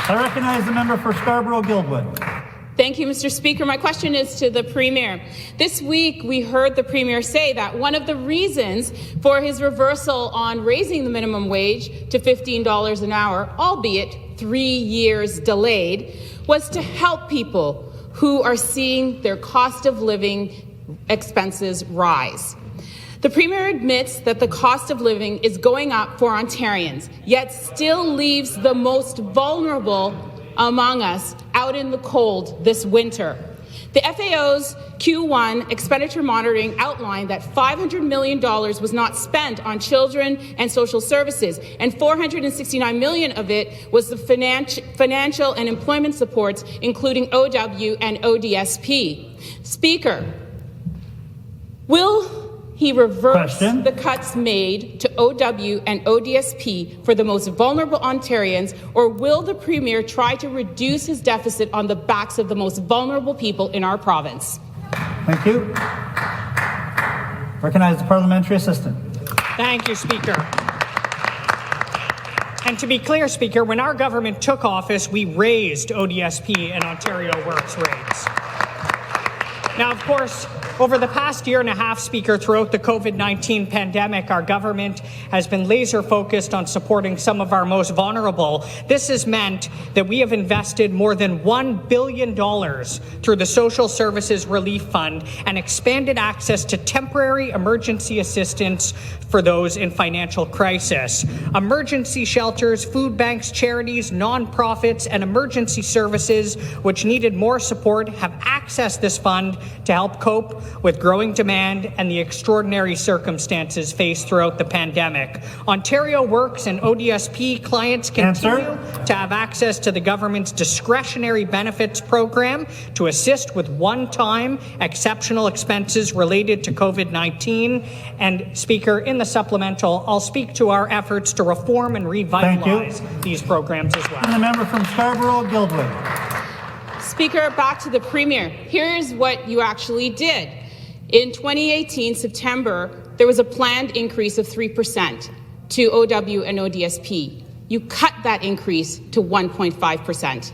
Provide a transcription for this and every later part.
I recognize the member for Scarborough-Guildwood. Thank you, Mr. Speaker. My question is to the Premier. This week, we heard the Premier say that one of the reasons for his reversal on raising the minimum wage to $15 an hour, albeit 3 years delayed, was to help people who are seeing their cost of living expenses rise. The Premier admits that the cost of living is going up for Ontarians, yet still leaves the most vulnerable among us out in the cold this winter. The FAO's Q1 expenditure monitoring outlined that $500 million was not spent on children and social services, and $469 million of it was the financial and employment supports, including OW and ODSP. Speaker, will he reverse the cuts made to OW and ODSP for the most vulnerable Ontarians, or will the Premier try to reduce his deficit on the backs of the most vulnerable people in our province? Thank you. Recognize the parliamentary assistant. Thank you, Speaker. And to be clear, Speaker, when our government took office, we raised ODSP and Ontario Works rates. Now, of course, over the past year and a half, Speaker, throughout the COVID-19 pandemic, our government has been laser-focused on supporting some of our most vulnerable. This has meant that we have invested more than $1 billion through the Social Services Relief Fund and expanded access to temporary emergency assistance for those in financial crisis. Emergency shelters, food banks, charities, nonprofits, and emergency services which needed more support have accessed this fund to help cope with growing demand and the extraordinary circumstances faced throughout the pandemic. Ontario Works and ODSP clients continue to have access to the government's discretionary benefits program to assist with one-time exceptional expenses related to COVID-19. And, Speaker, in the supplemental, I'll speak to our efforts to reform and revitalize these programs as well. And the member from Scarborough-Guildwood. Speaker, back to the Premier. Here's what you actually did. In 2018, September, there was a planned increase of 3% to OW and ODSP. You cut that increase to 1.5%.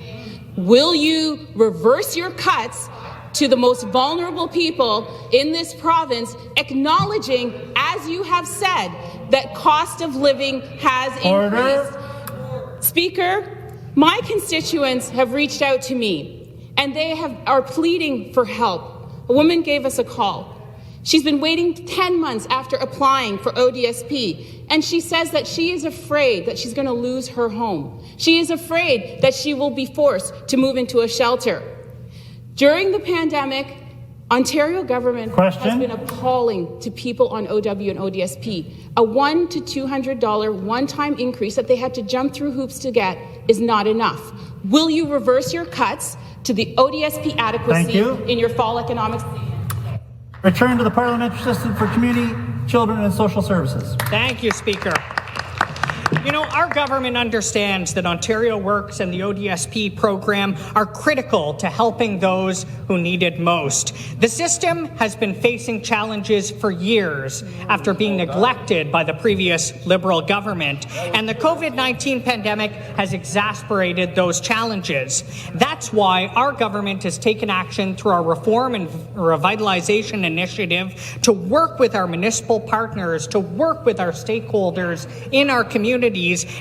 Will you reverse your cuts to the most vulnerable people in this province, acknowledging, as you have said, that cost of living has increased? Speaker, my constituents have reached out to me, and they are pleading for help. A woman gave us a call. She's been waiting 10 months after applying for ODSP, and she says that she is afraid that she's going to lose her home. She is afraid that she will be forced to move into a shelter. During the pandemic, Ontario government has been appalling to people on OW and ODSP. A $100 to $200 one-time increase that they had to jump through hoops to get is not enough. Will you reverse your cuts to the ODSP adequacy in your fall economics? Return to the parliamentary assistant for community, children and social services. Thank you, Speaker. You know, our government understands that Ontario Works and the ODSP program are critical to helping those who need it most. The system has been facing challenges for years after being neglected by the previous Liberal government, and the COVID-19 pandemic has exacerbated those challenges. That's why our government has taken action through our Reform and Revitalization Initiative to work with our municipal partners, to work with our stakeholders in our communities,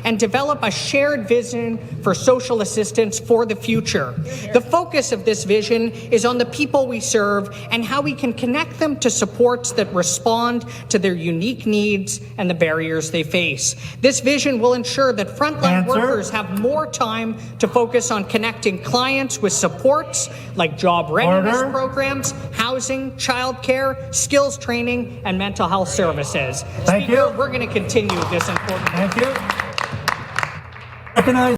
and develop a shared vision for social assistance for the future. The focus of this vision is on the people we serve and how we can connect them to supports that respond to their unique needs and the barriers they face. This vision will ensure that frontline workers have more time to focus on connecting clients with supports like job readiness programs, housing, childcare, skills training, and mental health services. Speaker, we're going to continue this important. Thank you. Recognize